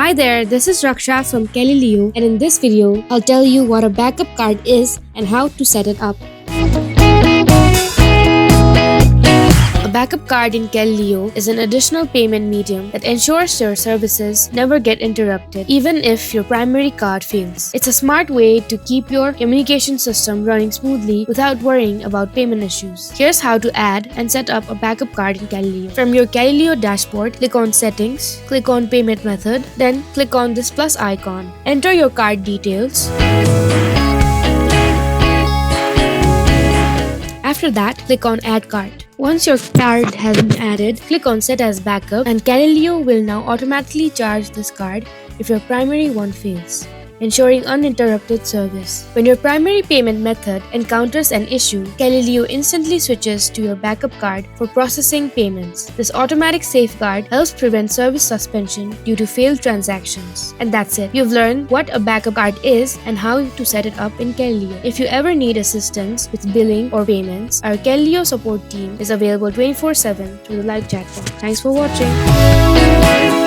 Hi there, this is Raksha from Calilio, and in this video, I'll tell you what a backup card is and how to set it up. A backup card in Calilio is an additional payment medium that ensures your services never get interrupted, even if your primary card fails. It's a smart way to keep your communication system running smoothly without worrying about payment issues. Here's how to add and set up a backup card in Calilio. From your Calilio dashboard, click on Settings, click on Payment Method, then click on this plus icon. Enter your card details. After that, click on Add Card. Once your card has been added, click on Set as Backup, and Calilio will now automatically charge this card if your primary one fails, ensuring uninterrupted service. When your primary payment method encounters an issue, Calilio instantly switches to your backup card for processing payments. This automatic safeguard helps prevent service suspension due to failed transactions. And that's it. You've learned what a backup card is and how to set it up in Calilio. If you ever need assistance with billing or payments, our Calilio support team is available 24/7 through the live chat box. Thanks for watching.